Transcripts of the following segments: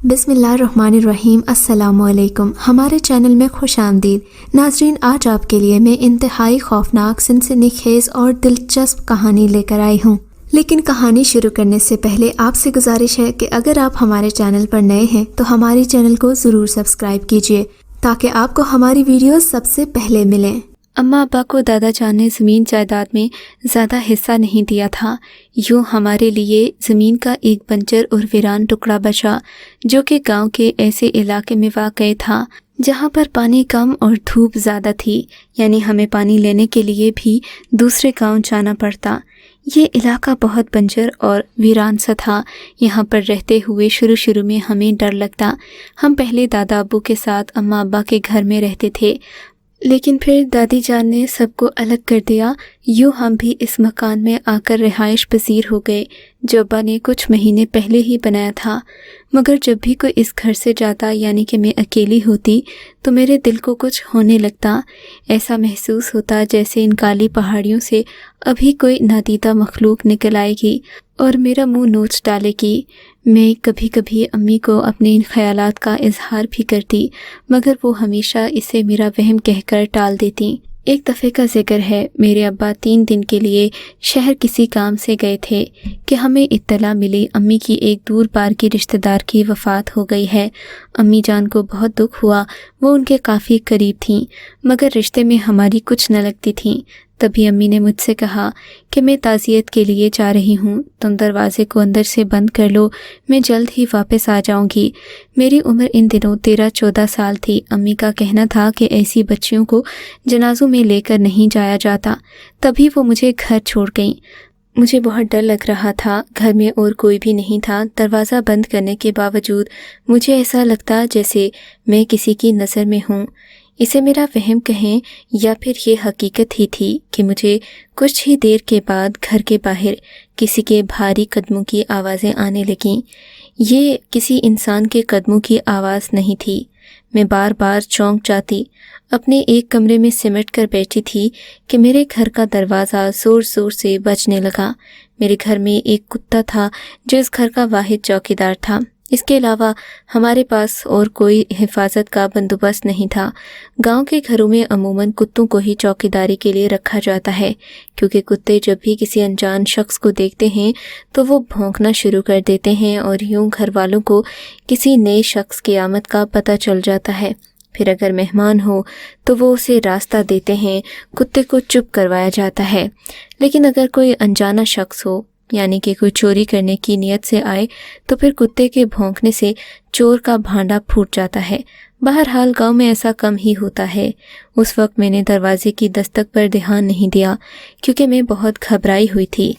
بسم اللہ الرحمن الرحیم۔ السلام علیکم، ہمارے چینل میں خوش آمدید ناظرین۔ آج آپ کے لیے میں انتہائی خوفناک، سنسنی خیز اور دلچسپ کہانی لے کر آئی ہوں، لیکن کہانی شروع کرنے سے پہلے آپ سے گزارش ہے کہ اگر آپ ہمارے چینل پر نئے ہیں تو ہمارے چینل کو ضرور سبسکرائب کیجیے تاکہ آپ کو ہماری ویڈیوز سب سے پہلے ملیں۔ اماں ابا کو دادا جان نے زمین جائیداد میں زیادہ حصہ نہیں دیا تھا، یوں ہمارے لیے زمین کا ایک بنجر اور ویران ٹکڑا بچا جو کہ گاؤں کے ایسے علاقے میں واقع تھا جہاں پر پانی کم اور دھوپ زیادہ تھی، یعنی ہمیں پانی لینے کے لیے بھی دوسرے گاؤں جانا پڑتا۔ یہ علاقہ بہت بنجر اور ویران سا تھا۔ یہاں پر رہتے ہوئے شروع میں ہمیں ڈر لگتا۔ ہم پہلے دادا ابو کے ساتھ اماں ابا کے گھر میں رہتے تھے، لیکن پھر دادی جان نے سب کو الگ کر دیا، یوں ہم بھی اس مکان میں آ کر رہائش پذیر ہو گئے جو ابا نے کچھ مہینے پہلے ہی بنایا تھا۔ مگر جب بھی کوئی اس گھر سے جاتا، یعنی کہ میں اکیلی ہوتی، تو میرے دل کو کچھ ہونے لگتا۔ ایسا محسوس ہوتا جیسے ان کالی پہاڑیوں سے ابھی کوئی نادیدہ مخلوق نکل آئے گی اور میرا منہ نوچ ڈالے گی۔ میں کبھی کبھی امی کو اپنے ان خیالات کا اظہار بھی کرتی، مگر وہ ہمیشہ اسے میرا وہم کہہ کر ٹال دیتی۔ ایک دفعے کا ذکر ہے، میرے ابا 3 دن کے لیے شہر کسی کام سے گئے تھے کہ ہمیں اطلاع ملی امی کی ایک دور پار کی رشتہ دار کی وفات ہو گئی ہے۔ امی جان کو بہت دکھ ہوا، وہ ان کے کافی قریب تھیں، مگر رشتے میں ہماری کچھ نہ لگتی تھیں۔ تبھی امی نے مجھ سے کہا کہ میں تعزیت کے لیے جا رہی ہوں، تم دروازے کو اندر سے بند کر لو، میں جلد ہی واپس آ جاؤں گی۔ میری عمر ان دنوں 13-14 سال تھی۔ امی کا کہنا تھا کہ ایسی بچیوں کو جنازوں میں لے کر نہیں جایا جاتا۔ تبھی وہ مجھے گھر چھوڑ گئیں۔ مجھے بہت ڈر لگ رہا تھا، گھر میں اور کوئی بھی نہیں تھا۔ دروازہ بند کرنے کے باوجود مجھے ایسا لگتا جیسے میں کسی کی نظر میں ہوں۔ اسے میرا وہم کہیں یا پھر یہ حقیقت ہی تھی کہ مجھے کچھ ہی دیر کے بعد گھر کے باہر کسی کے بھاری قدموں کی آوازیں آنے لگیں۔ یہ کسی انسان کے قدموں کی آواز نہیں تھی۔ میں بار بار چونک جاتی، اپنے ایک کمرے میں سمٹ کر بیٹھی تھی کہ میرے گھر کا دروازہ زور زور سے بجنے لگا۔ میرے گھر میں ایک کتا تھا جو اس گھر کا واحد چوکیدار تھا۔ اس کے علاوہ ہمارے پاس اور کوئی حفاظت کا بندوبست نہیں تھا۔ گاؤں کے گھروں میں عموماً کتوں کو ہی چوکیداری کے لیے رکھا جاتا ہے، کیونکہ کتے جب بھی کسی انجان شخص کو دیکھتے ہیں تو وہ بھونکنا شروع کر دیتے ہیں اور یوں گھر والوں کو کسی نئے شخص کی آمد کا پتہ چل جاتا ہے۔ پھر اگر مہمان ہو تو وہ اسے راستہ دیتے ہیں، کتے کو چپ کروایا جاتا ہے۔ لیکن اگر کوئی انجانا شخص ہو، یعنی کہ کوئی چوری کرنے کی نیت سے آئے، تو پھر کتے کے بھونکنے سے چور کا بھانڈا پھوٹ جاتا ہے۔ بہرحال گاؤں میں ایسا کم ہی ہوتا ہے۔ اس وقت میں نے دروازے کی دستک پر دھیان نہیں دیا کیونکہ میں بہت گھبرائی ہوئی تھی۔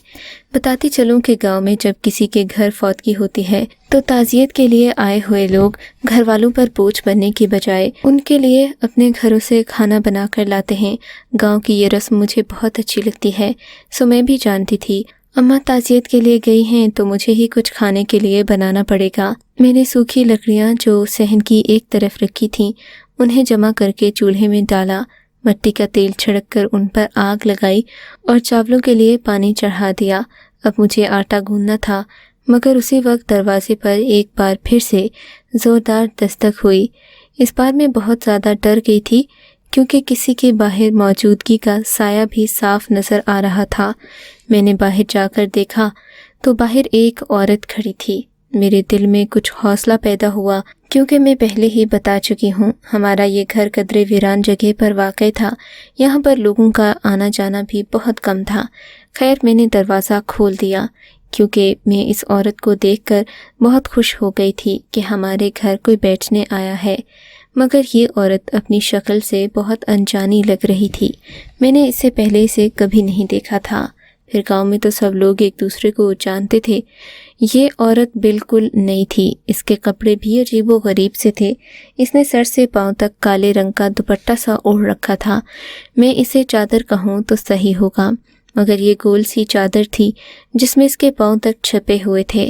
بتاتی چلوں کہ گاؤں میں جب کسی کے گھر فوتگی ہوتی ہے تو تعزیت کے لیے آئے ہوئے لوگ گھر والوں پر بوجھ بننے کی بجائے ان کے لیے اپنے گھروں سے کھانا بنا کر لاتے ہیں۔ گاؤں کی یہ رسم مجھے بہت اچھی لگتی ہے، سو میں بھی جانتی تھی اماں تعزیت کے لیے گئی ہیں تو مجھے ہی کچھ کھانے کے لیے بنانا پڑے گا۔ میں نے سوکھی لکڑیاں جو صحن کی ایک طرف رکھی تھیں انہیں جمع کر کے چولہے میں ڈالا، مٹی کا تیل چھڑک کر ان پر آگ لگائی اور چاولوں کے لیے پانی چڑھا دیا۔ اب مجھے آٹا گوندنا تھا، مگر اسی وقت دروازے پر ایک بار پھر سے زوردار دستک ہوئی۔ اس بار میں بہت زیادہ ڈر گئی تھی کیونکہ کسی کے باہر موجودگی کا سایہ بھی صاف نظر آ رہا تھا۔ میں نے باہر جا کر دیکھا تو باہر ایک عورت کھڑی تھی۔ میرے دل میں کچھ حوصلہ پیدا ہوا کیونکہ میں پہلے ہی بتا چکی ہوں ہمارا یہ گھر قدرے ویران جگہ پر واقع تھا، یہاں پر لوگوں کا آنا جانا بھی بہت کم تھا۔ خیر میں نے دروازہ کھول دیا کیونکہ میں اس عورت کو دیکھ کر بہت خوش ہو گئی تھی کہ ہمارے گھر کوئی بیٹھنے آیا ہے، مگر یہ عورت اپنی شکل سے بہت انجانی لگ رہی تھی۔ میں نے اسے پہلے سے کبھی نہیں دیکھا تھا۔ پھر گاؤں میں تو سب لوگ ایک دوسرے کو جانتے تھے۔ یہ عورت بالکل نئی تھی، اس کے کپڑے بھی عجیب و غریب سے تھے۔ اس نے سر سے پاؤں تک کالے رنگ کا دوپٹہ سا اوڑھ رکھا تھا۔ میں اسے چادر کہوں تو صحیح ہوگا، مگر یہ گول سی چادر تھی جس میں اس کے پاؤں تک چھپے ہوئے تھے۔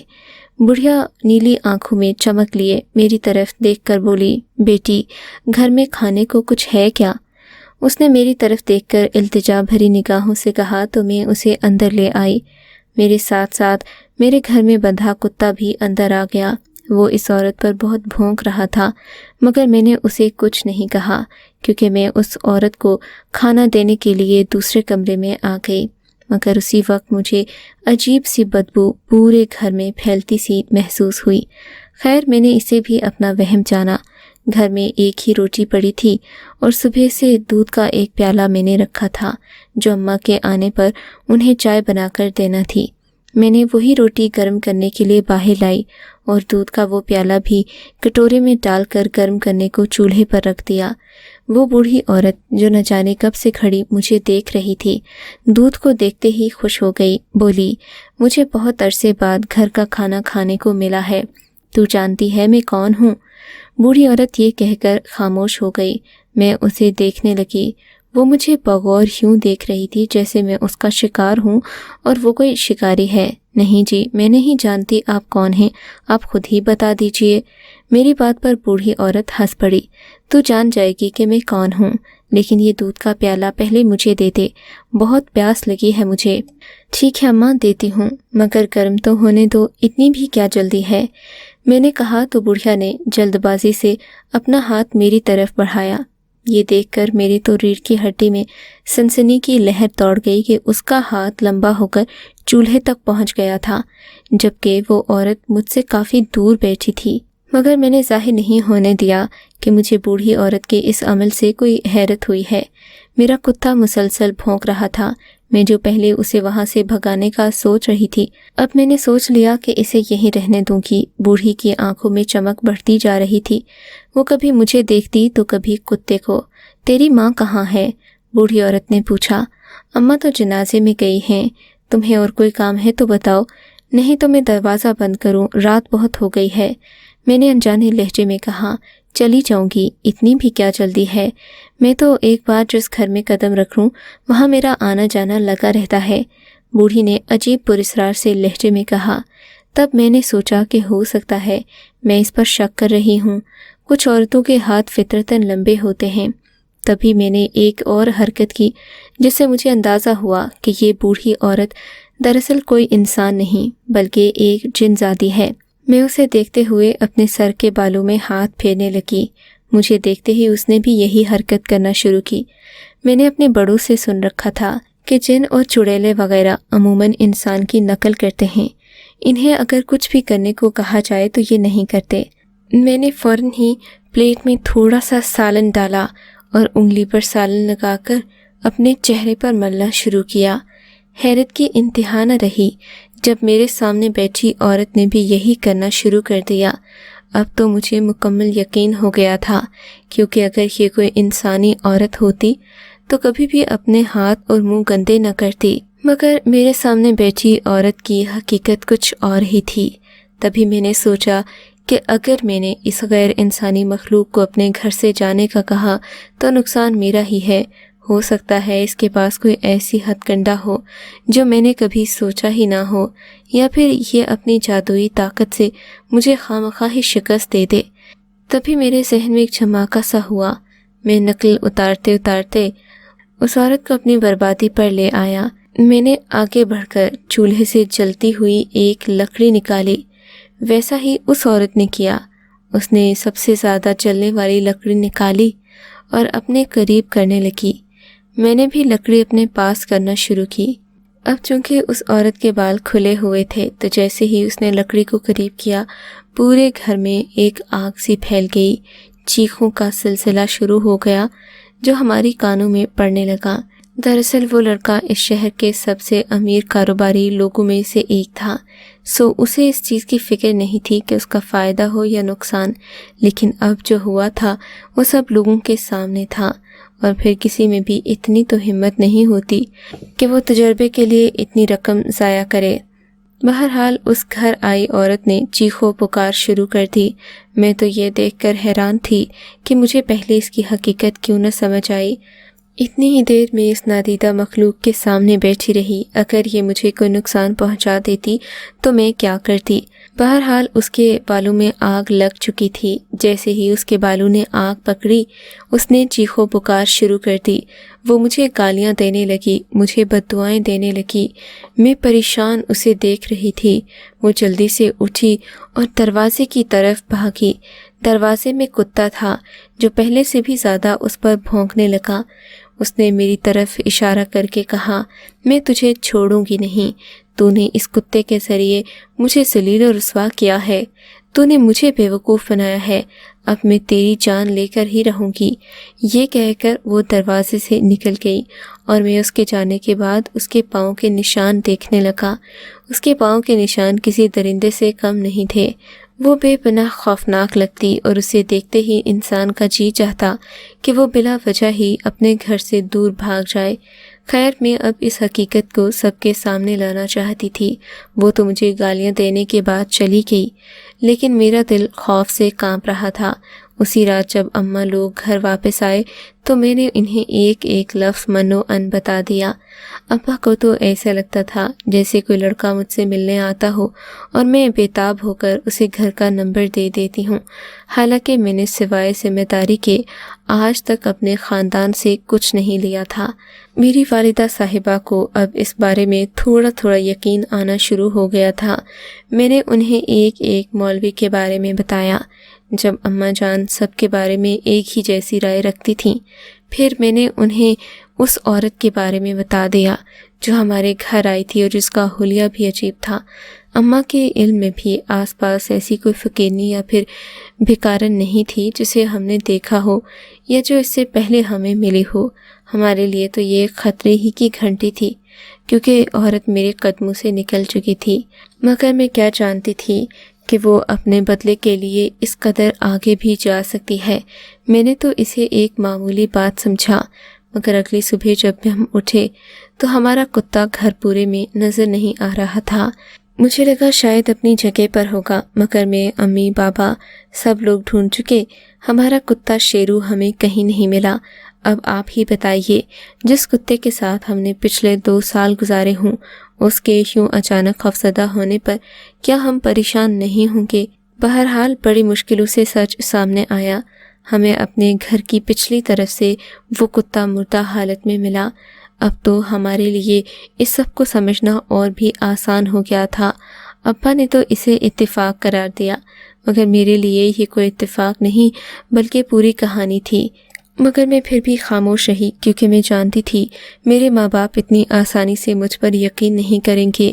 بڑھیا نیلی آنکھوں میں چمک لیے میری طرف دیکھ کر بولی، بیٹی گھر میں کھانے کو کچھ ہے کیا؟ اس نے میری طرف دیکھ کر التجا بھری نگاہوں سے کہا تو میں اسے اندر لے آئی۔ میرے ساتھ ساتھ میرے گھر میں بندھا کتا بھی اندر آ گیا۔ وہ اس عورت پر بہت بھونک رہا تھا، مگر میں نے اسے کچھ نہیں کہا کیونکہ میں اس عورت کو کھانا دینے کے لیے دوسرے کمرے میں آ گئی۔ مگر اسی وقت مجھے عجیب سی بدبو پورے گھر میں پھیلتی سی محسوس ہوئی۔ خیر میں نے اسے بھی اپنا وہم جانا۔ گھر میں ایک ہی روٹی پڑی تھی اور صبح سے دودھ کا ایک پیالہ میں نے رکھا تھا جو اماں کے آنے پر انہیں چائے بنا کر دینا تھی۔ میں نے وہی روٹی گرم کرنے کے لیے باہر لائی اور دودھ کا وہ پیالہ بھی کٹورے میں ڈال کر گرم کرنے کو چولہے پر رکھ دیا۔ وہ بوڑھی عورت جو نہ جانے کب سے کھڑی مجھے دیکھ رہی تھی، دودھ کو دیکھتے ہی خوش ہو گئی، بولی، مجھے بہت عرصے بعد گھر کا کھانا کھانے کو ملا ہے، تو جانتی ہے میں کون ہوں؟ بوڑھی عورت یہ کہہ کر خاموش ہو گئی۔ میں اسے دیکھنے لگی۔ وہ مجھے بغور یوں دیکھ رہی تھی جیسے میں اس کا شکار ہوں اور وہ کوئی شکاری ہے۔ نہیں جی، میں نہیں جانتی آپ کون ہیں، آپ خود ہی بتا دیجئے۔ میری بات پر بوڑھی عورت ہنس پڑی۔ تو جان جائے گی کہ میں کون ہوں، لیکن یہ دودھ کا پیالہ پہلے مجھے دے دے، بہت پیاس لگی ہے مجھے۔ ٹھیک ہے اماں، دیتی ہوں، مگر گرم تو ہونے دو، اتنی بھی کیا جلدی ہے؟ میں نے کہا تو بڑھیا نے جلد بازی سے اپنا ہاتھ میری طرف بڑھایا۔ یہ دیکھ کر میری تو ریڑھ کی ہڈی میں سنسنی کی لہر دوڑ گئی کہ اس کا ہاتھ لمبا ہو کر چولہے تک پہنچ گیا تھا، جبکہ وہ عورت مجھ سے کافی دور بیٹھی تھی۔ مگر میں نے ظاہر نہیں ہونے دیا کہ مجھے بوڑھی عورت کے اس عمل سے کوئی حیرت ہوئی ہے۔ میرا کتا مسلسل بھونک رہا تھا۔ میں جو پہلے اسے وہاں سے بھگانے کا سوچ رہی تھی، اب میں نے سوچ لیا کہ اسے یہیں رہنے دوں گی۔ بوڑھی کی آنکھوں میں چمک بڑھتی جا رہی تھی۔ وہ کبھی مجھے دیکھتی تو کبھی کتے کو۔ تیری ماں کہاں ہے؟ بوڑھی عورت نے پوچھا۔ اماں تو جنازے میں گئی ہیں، تمہیں اور کوئی کام ہے تو بتاؤ، نہیں تو میں دروازہ بند کروں، رات بہت ہو گئی ہے۔ میں نے انجانے لہجے میں کہا، چلی جاؤں گی، اتنی بھی کیا جلدی ہے؟ میں تو ایک بار جس گھر میں قدم رکھوں وہاں میرا آنا جانا لگا رہتا ہے۔ بوڑھی نے عجیب پراسرار سے لہجے میں کہا۔ تب میں نے سوچا کہ ہو سکتا ہے میں اس پر شک کر رہی ہوں۔ کچھ عورتوں کے ہاتھ فطرتاً لمبے ہوتے ہیں۔ تبھی میں نے ایک اور حرکت کی جس سے مجھے اندازہ ہوا کہ یہ بوڑھی عورت دراصل کوئی انسان نہیں بلکہ ایک جن زادی ہے۔ میں اسے دیکھتے ہوئے اپنے سر کے بالوں میں ہاتھ پھیرنے لگی۔ مجھے دیکھتے ہی اس نے بھی یہی حرکت کرنا شروع کی۔ میں نے اپنے بڑوں سے سن رکھا تھا کہ جن اور چڑیلے وغیرہ عموماً انسان کی نقل کرتے ہیں، انہیں اگر کچھ بھی کرنے کو کہا جائے تو یہ نہیں کرتے۔ میں نے فوراً ہی پلیٹ میں تھوڑا سا سالن ڈالا اور انگلی پر سالن لگا کر اپنے چہرے پر ملنا شروع کیا۔ حیرت کی انتہا نہ رہی جب میرے سامنے بیٹھی عورت نے بھی یہی کرنا شروع کر دیا۔ اب تو مجھے مکمل یقین ہو گیا تھا، کیونکہ اگر یہ کوئی انسانی عورت ہوتی تو کبھی بھی اپنے ہاتھ اور منہ گندے نہ کرتی، مگر میرے سامنے بیٹھی عورت کی حقیقت کچھ اور ہی تھی۔ تبھی میں نے سوچا کہ اگر میں نے اس غیر انسانی مخلوق کو اپنے گھر سے جانے کا کہا تو نقصان میرا ہی ہے۔ ہو سکتا ہے اس کے پاس کوئی ایسی ہتھ کنڈا ہو جو میں نے کبھی سوچا ہی نہ ہو، یا پھر یہ اپنی جادوئی طاقت سے مجھے خواہ ہی شکست دے دے۔ تبھی میرے ذہن میں ایک جھماکا سا ہوا۔ میں نقل اتارتے اتارتے اس عورت کو اپنی بربادی پر لے آیا۔ میں نے آگے بڑھ کر چولہے سے جلتی ہوئی ایک لکڑی نکالی۔ ویسا ہی اس عورت نے کیا۔ اس نے سب سے زیادہ جلنے والی لکڑی نکالی اور اپنے قریب کرنے لگی۔ میں نے بھی لکڑی اپنے پاس کرنا شروع کی۔ اب چونکہ اس عورت کے بال کھلے ہوئے تھے تو جیسے ہی اس نے لکڑی کو قریب کیا، پورے گھر میں ایک آگ سی پھیل گئی۔ چیخوں کا سلسلہ شروع ہو گیا جو ہماری کانوں میں پڑنے لگا۔ دراصل وہ لڑکا اس شہر کے سب سے امیر کاروباری لوگوں میں سے ایک تھا، سو اسے اس چیز کی فکر نہیں تھی کہ اس کا فائدہ ہو یا نقصان، لیکن اب جو ہوا تھا وہ سب لوگوں کے سامنے تھا، اور پھر کسی میں بھی اتنی تو ہمت نہیں ہوتی کہ وہ تجربے کے لیے اتنی رقم ضائع کرے۔ بہرحال اس گھر آئی عورت نے چیخو پکار شروع کر دی۔ میں تو یہ دیکھ کر حیران تھی کہ مجھے پہلے اس کی حقیقت کیوں نہ سمجھ آئی۔ اتنی ہی دیر میں اس نادیدہ مخلوق کے سامنے بیٹھی رہی۔ اگر یہ مجھے کوئی نقصان پہنچا دیتی تو میں کیا کرتی؟ بہرحال اس کے بالوں میں آگ لگ چکی تھی۔ جیسے ہی اس کے بالوں نے آگ پکڑی، اس نے چیخو پکار شروع کر دی۔ وہ مجھے گالیاں دینے لگی، مجھے بددعائیں دینے لگی۔ میں پریشان اسے دیکھ رہی تھی۔ وہ جلدی سے اٹھی اور دروازے کی طرف بھاگی۔ دروازے میں کتا تھا جو پہلے سے بھی زیادہ اس پر بھونکنے لگا۔ اس نے میری طرف اشارہ کر کے کہا، میں تجھے چھوڑوں گی نہیں۔ تو نے اس کتے کے ذریعے مجھے ذلیل و رسوا کیا ہے۔ تو نے مجھے بیوقوف بنایا ہے۔ اب میں تیری جان لے کر ہی رہوں گی۔ یہ کہہ کر وہ دروازے سے نکل گئی اور میں اس کے جانے کے بعد اس کے پاؤں کے نشان دیکھنے لگا۔ اس کے پاؤں کے نشان کسی درندے سے کم نہیں تھے۔ وہ بے پناہ خوفناک لگتی اور اسے دیکھتے ہی انسان کا جی چاہتا کہ وہ بلا وجہ ہی اپنے گھر سے دور بھاگ جائے۔ خیر، میں اب اس حقیقت کو سب کے سامنے لانا چاہتی تھی۔ وہ تو مجھے گالیاں دینے کے بعد چلی گئی، لیکن میرا دل خوف سے کانپ رہا تھا۔ اسی رات جب اماں لوگ گھر واپس آئے تو میں نے انہیں ایک ایک لفظ منو ان بتا دیا۔ ابا کو تو ایسا لگتا تھا جیسے کوئی لڑکا مجھ سے ملنے آتا ہو اور میں بےتاب ہو کر اسے گھر کا نمبر دے دیتی ہوں، حالانکہ میں نے سوائے ذمہ داری کے آج تک اپنے خاندان سے کچھ نہیں لیا تھا۔ میری والدہ صاحبہ کو اب اس بارے میں تھوڑا تھوڑا یقین آنا شروع ہو گیا تھا۔ میں نے انہیں ایک ایک مولوی کے بارے میں بتایا۔ جب اماں جان سب کے بارے میں ایک ہی جیسی رائے رکھتی تھیں، پھر میں نے انہیں اس عورت کے بارے میں بتا دیا جو ہمارے گھر آئی تھی اور جس کا حلیہ بھی عجیب تھا۔ اماں کے علم میں بھی آس پاس ایسی کوئی فقیرنی یا پھر بھکارن نہیں تھی جسے ہم نے دیکھا ہو یا جو اس سے پہلے ہمیں ملی ہو۔ ہمارے لیے تو یہ خطرے ہی کی گھنٹی تھی، کیونکہ عورت میرے قدموں سے نکل چکی تھی، مگر میں کیا جانتی تھی کہ وہ اپنے بدلے کے لیے اس قدر آگے بھی جا سکتی ہے۔ میں نے تو اسے ایک معمولی بات سمجھا، مگر اگلی صبح جب ہم اٹھے تو ہمارا کتا گھر پورے میں نظر نہیں آ رہا تھا۔ مجھے لگا شاید اپنی جگہ پر ہوگا، مگر میں، امی، بابا سب لوگ ڈھونڈ چکے۔ ہمارا کتا شیرو ہمیں کہیں نہیں ملا۔ اب آپ ہی بتائیے، جس کتے کے ساتھ ہم نے پچھلے 2 سال گزارے ہوں، اس کے یوں اچانک خوفزدہ ہونے پر کیا ہم پریشان نہیں ہوں گے؟ بہرحال بڑی مشکلوں سے سچ سامنے آیا۔ ہمیں اپنے گھر کی پچھلی طرف سے وہ کتا مردہ حالت میں ملا۔ اب تو ہمارے لیے اس سب کو سمجھنا اور بھی آسان ہو گیا تھا۔ ابا نے تو اسے اتفاق قرار دیا، مگر میرے لیے یہ کوئی اتفاق نہیں بلکہ پوری کہانی تھی۔ مگر میں پھر بھی خاموش رہی، کیونکہ میں جانتی تھی میرے ماں باپ اتنی آسانی سے مجھ پر یقین نہیں کریں گے۔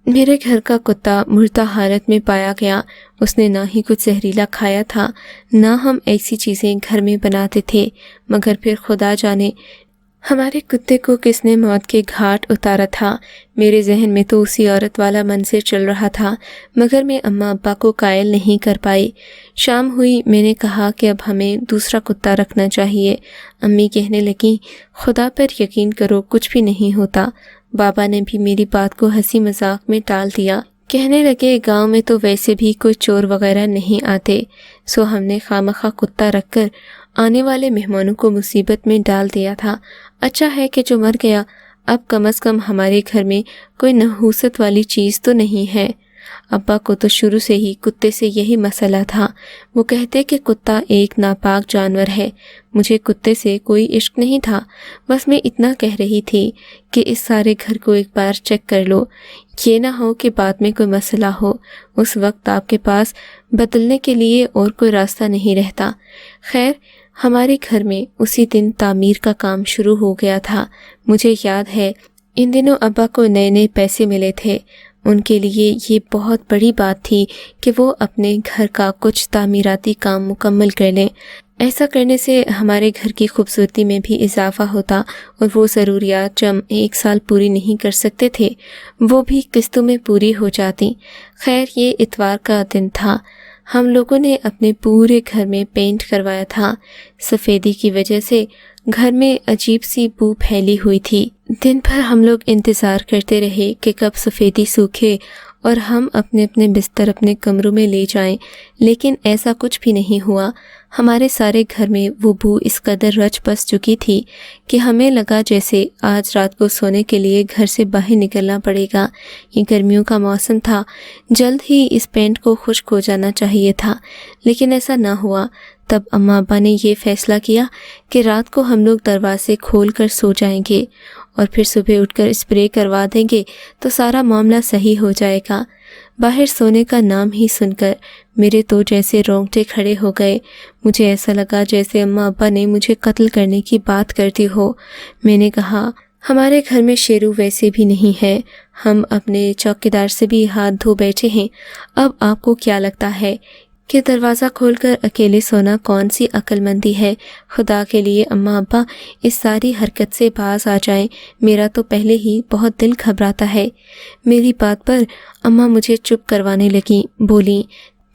میرے گھر کا کتا مردہ حالت میں پایا گیا۔ اس نے نہ ہی کچھ زہریلا کھایا تھا، نہ ہم ایسی چیزیں گھر میں بناتے تھے، مگر پھر خدا جانے ہمارے کتے کو کس نے موت کے گھاٹ اتارا تھا۔ میرے ذہن میں تو اسی عورت والا منظر چل رہا تھا، مگر میں اماں ابا کو قائل نہیں کر پائی۔ شام ہوئی، میں نے کہا کہ اب ہمیں دوسرا کتا رکھنا چاہیے۔ امی کہنے لگیں، خدا پر یقین کرو، کچھ بھی نہیں ہوتا۔ بابا نے بھی میری بات کو ہنسی مذاق میں ٹال دیا، کہنے لگے گاؤں میں تو ویسے بھی کوئی چور وغیرہ نہیں آتے، سو ہم نے خواہ کتا رکھ کر آنے والے مہمانوں کو مصیبت میں ڈال دیا تھا۔ اچھا ہے کہ جو مر گیا، اب کم از کم ہمارے گھر میں کوئی نحوست والی چیز تو نہیں ہے۔ ابا کو تو شروع سے ہی کتے سے یہی مسئلہ تھا۔ وہ کہتے کہ کتا ایک ناپاک جانور ہے۔ مجھے کتے سے کوئی عشق نہیں تھا، بس میں اتنا کہہ رہی تھی کہ اس سارے گھر کو ایک بار چیک کر لو، یہ نہ ہو کہ بعد میں کوئی مسئلہ ہو۔ اس وقت آپ کے پاس بدلنے کے لیے اور کوئی راستہ نہیں رہتا۔ خیر، ہمارے گھر میں اسی دن تعمیر کا کام شروع ہو گیا تھا۔ مجھے یاد ہے ان دنوں ابا کو نئے نئے پیسے ملے تھے۔ ان کے لیے یہ بہت بڑی بات تھی کہ وہ اپنے گھر کا کچھ تعمیراتی کام مکمل کر لیں۔ ایسا کرنے سے ہمارے گھر کی خوبصورتی میں بھی اضافہ ہوتا اور وہ ضروریات جو ہم 1 سال پوری نہیں کر سکتے تھے، وہ بھی قسطوں میں پوری ہو جاتی۔ خیر، یہ اتوار کا دن تھا۔ ہم لوگوں نے اپنے پورے گھر میں پینٹ کروایا تھا۔ سفیدی کی وجہ سے گھر میں عجیب سی بو پھیلی ہوئی تھی۔ دن بھر ہم لوگ انتظار کرتے رہے کہ کب سفیدی سوکھے اور ہم اپنے اپنے بستر اپنے کمروں میں لے جائیں، لیکن ایسا کچھ بھی نہیں ہوا۔ ہمارے سارے گھر میں وہ بو اس قدر رچ بس چکی تھی کہ ہمیں لگا جیسے آج رات کو سونے کے لیے گھر سے باہر نکلنا پڑے گا۔ یہ گرمیوں کا موسم تھا، جلد ہی اس پینٹ کو خشک ہو جانا چاہیے تھا، لیکن ایسا نہ ہوا۔ تب اماں ابا نے یہ فیصلہ کیا کہ رات کو ہم لوگ دروازے کھول کر سو جائیں گے اور پھر صبح اٹھ کر اسپرے کروا دیں گے تو سارا معاملہ صحیح ہو جائے گا۔ باہر سونے کا نام ہی سن کر میرے تو جیسے رونگٹے کھڑے ہو گئے۔ مجھے ایسا لگا جیسے اماں ابا نے مجھے قتل کرنے کی بات کر دی ہو۔ میں نے کہا، ہمارے گھر میں شیرو ویسے بھی نہیں ہے، ہم اپنے چوکیدار سے بھی ہاتھ دھو بیٹھے ہیں۔ اب آپ کو کیا لگتا ہے کہ دروازہ کھول کر اکیلے سونا کون سی عقل مندی ہے؟ خدا کے لیے اماں ابا اس ساری حرکت سے باز آ جائیں، میرا تو پہلے ہی بہت دل گھبراتا ہے۔ میری بات پر اماں مجھے چپ کروانے لگیں، بولیں،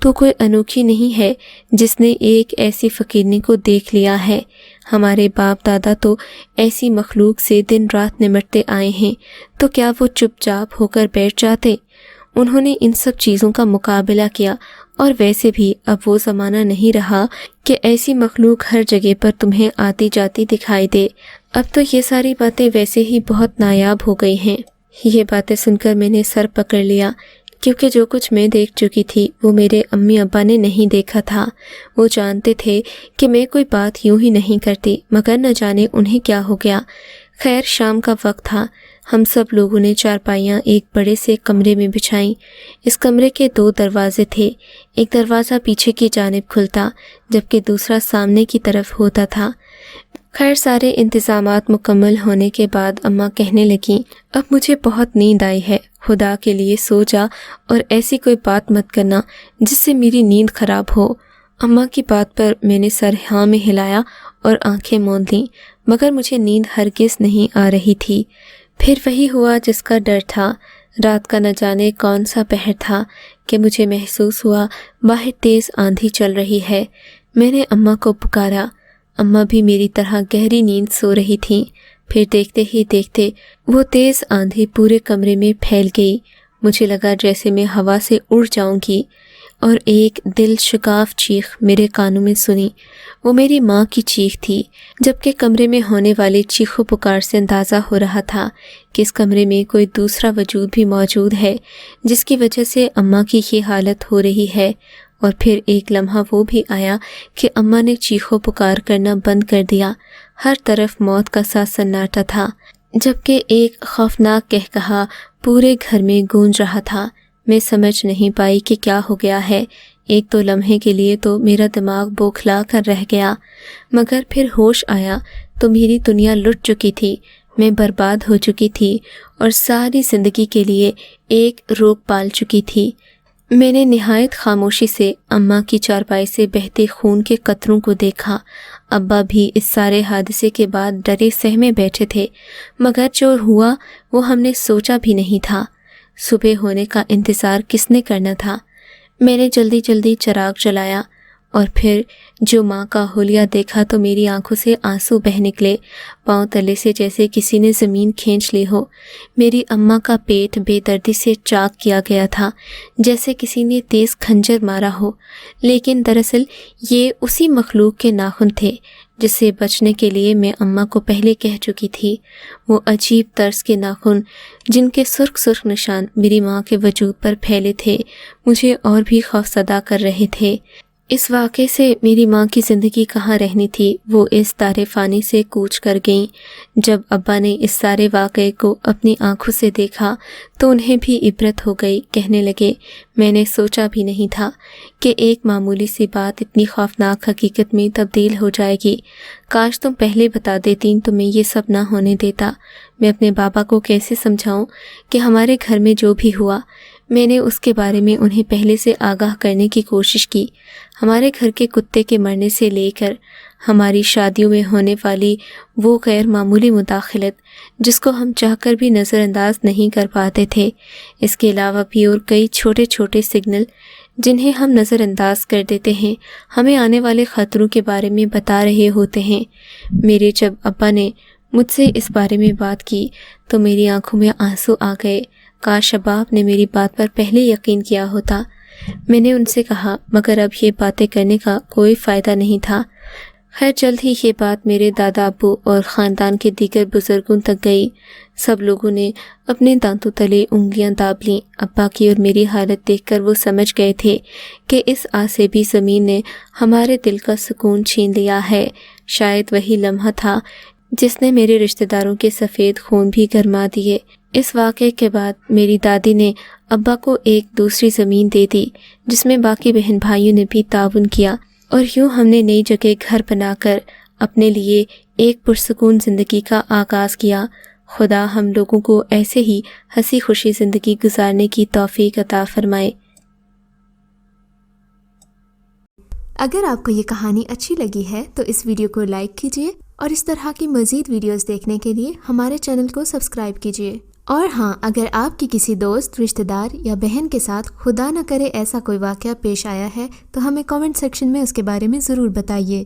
تو کوئی انوکھی نہیں ہے جس نے ایک ایسی فقیرنی کو دیکھ لیا ہے؟ ہمارے باپ دادا تو ایسی مخلوق سے دن رات نمٹتے آئے ہیں، تو کیا وہ چپ چاپ ہو کر بیٹھ جاتے؟ انہوں نے ان سب چیزوں کا مقابلہ کیا، اور ویسے بھی اب وہ زمانہ نہیں رہا کہ ایسی مخلوق ہر جگہ پر تمہیں آتی جاتی دکھائی دے۔ اب تو یہ ساری باتیں ویسے ہی بہت نایاب ہو گئی ہیں۔ یہ باتیں سن کر میں نے سر پکڑ لیا، کیونکہ جو کچھ میں دیکھ چکی تھی وہ میرے امی ابا نے نہیں دیکھا تھا۔ وہ جانتے تھے کہ میں کوئی بات یوں ہی نہیں کرتی، مگر نہ جانے انہیں کیا ہو گیا۔ خیر، شام کا وقت تھا، ہم سب لوگوں نے چارپائیاں ایک بڑے سے کمرے میں بچھائیں۔ اس کمرے کے 2 دروازے تھے، ایک دروازہ پیچھے کی جانب کھلتا جبکہ دوسرا سامنے کی طرف ہوتا تھا۔ خیر، سارے انتظامات مکمل ہونے کے بعد اماں کہنے لگیں، اب مجھے بہت نیند آئی ہے، خدا کے لیے سو جا اور ایسی کوئی بات مت کرنا جس سے میری نیند خراب ہو۔ اماں کی بات پر میں نے سر ہاں میں ہلایا اور آنکھیں موند لیں، مگر مجھے نیند ہرگز نہیں آ رہی تھی۔ پھر وہی ہوا جس کا ڈر تھا۔ رات کا نہ جانے کون سا پہر تھا کہ مجھے محسوس ہوا باہر تیز آندھی چل رہی ہے۔ میں نے اماں کو پکارا، اماں بھی میری طرح گہری نیند سو رہی تھیں۔ پھر دیکھتے ہی دیکھتے وہ تیز آندھی پورے کمرے میں پھیل گئی۔ مجھے لگا جیسے میں ہوا سے اڑ جاؤں گی، اور ایک دل شگاف چیخ میرے کانوں میں سنی۔ وہ میری ماں کی چیخ تھی، جبکہ کمرے میں ہونے والی چیخو پکار سے اندازہ ہو رہا تھا کہ اس کمرے میں کوئی دوسرا وجود بھی موجود ہے جس کی وجہ سے اماں کی یہ حالت ہو رہی ہے۔ اور پھر ایک لمحہ وہ بھی آیا کہ اماں نے چیخو پکار کرنا بند کر دیا۔ ہر طرف موت کا سا سناٹا تھا، جبکہ ایک خوفناک قہقہا پورے گھر میں گونج رہا تھا۔ میں سمجھ نہیں پائی کہ کیا ہو گیا ہے۔ ایک دو لمحے کے لیے تو میرا دماغ بوکھلا کر رہ گیا، مگر پھر ہوش آیا تو میری دنیا لٹ چکی تھی، میں برباد ہو چکی تھی اور ساری زندگی کے لیے ایک روک پال چکی تھی۔ میں نے نہایت خاموشی سے اماں کی چارپائی سے بہتے خون کے قطروں کو دیکھا۔ ابا بھی اس سارے حادثے کے بعد ڈرے سہمے بیٹھے تھے، مگر جو ہوا وہ ہم نے سوچا بھی نہیں تھا۔ صبح ہونے کا انتظار کس نے کرنا تھا؟ میں نے جلدی جلدی چراغ جلایا اور پھر جو ماں کا حلیہ دیکھا تو میری آنکھوں سے آنسو بہہ نکلے، پاؤں تلے سے جیسے کسی نے زمین کھینچ لی ہو۔ میری اماں کا پیٹ بے دردی سے چاک کیا گیا تھا، جیسے کسی نے تیز کھنجر مارا ہو، لیکن دراصل یہ اسی مخلوق کے ناخن تھے جس سے بچنے کے لیے میں اماں کو پہلے کہہ چکی تھی۔ وہ عجیب طرز کے ناخن جن کے سرخ سرخ نشان میری ماں کے وجود پر پھیلے تھے مجھے اور بھی خوفزدہ کر رہے تھے۔ اس واقعے سے میری ماں کی زندگی کہاں رہنی تھی، وہ اس دار فانی سے کوچ کر گئیں۔ جب ابا نے اس سارے واقعے کو اپنی آنکھوں سے دیکھا تو انہیں بھی عبرت ہو گئی، کہنے لگے، میں نے سوچا بھی نہیں تھا کہ ایک معمولی سی بات اتنی خوفناک حقیقت میں تبدیل ہو جائے گی۔ کاش تم پہلے بتا دیتیں تو میں یہ سب نہ ہونے دیتا۔ میں اپنے بابا کو کیسے سمجھاؤں کہ ہمارے گھر میں جو بھی ہوا، میں نے اس کے بارے میں انہیں پہلے سے آگاہ کرنے کی کوشش کی۔ ہمارے گھر کے کتے کے مرنے سے لے کر ہماری شادیوں میں ہونے والی وہ غیر معمولی مداخلت جس کو ہم چاہ کر بھی نظر انداز نہیں کر پاتے تھے، اس کے علاوہ بھی اور کئی چھوٹے چھوٹے سگنل جنہیں ہم نظر انداز کر دیتے ہیں، ہمیں آنے والے خطروں کے بارے میں بتا رہے ہوتے ہیں۔ میرے جب ابا نے مجھ سے اس بارے میں بات کی تو میری آنکھوں میں آنسو آ گئے۔ کاش شباب نے میری بات پر پہلے یقین کیا ہوتا۔ میں نے ان سے کہا مگر اب یہ باتیں کرنے کا کوئی فائدہ نہیں تھا۔ خیر جلد ہی یہ بات میرے دادا ابو اور خاندان کے دیگر بزرگوں تک گئی۔ سب لوگوں نے اپنے دانتوں تلے انگلیاں داب لیں۔ ابا کی اور میری حالت دیکھ کر وہ سمجھ گئے تھے کہ اس آسیبی زمین نے ہمارے دل کا سکون چھین لیا ہے۔ شاید وہی لمحہ تھا جس نے میرے رشتہ داروں کے سفید خون بھی گرما دیے۔ اس واقعے کے بعد میری دادی نے ابا کو ایک دوسری زمین دے دی جس میں باقی بہن بھائیوں نے بھی تعاون کیا، اور یوں ہم نے نئی جگہ گھر بنا کر اپنے لیے ایک پرسکون زندگی کا آغاز کیا۔ خدا ہم لوگوں کو ایسے ہی ہنسی خوشی زندگی گزارنے کی توفیق عطا فرمائے۔ اگر آپ کو یہ کہانی اچھی لگی ہے تو اس ویڈیو کو لائک کیجیے اور اس طرح کی مزید ویڈیوز دیکھنے کے لیے ہمارے چینل کو سبسکرائب کیجیے۔ اور ہاں، اگر آپ کی کسی دوست، رشتہ دار یا بہن کے ساتھ خدا نہ کرے ایسا کوئی واقعہ پیش آیا ہے تو ہمیں کامنٹ سیکشن میں اس کے بارے میں ضرور بتائیے۔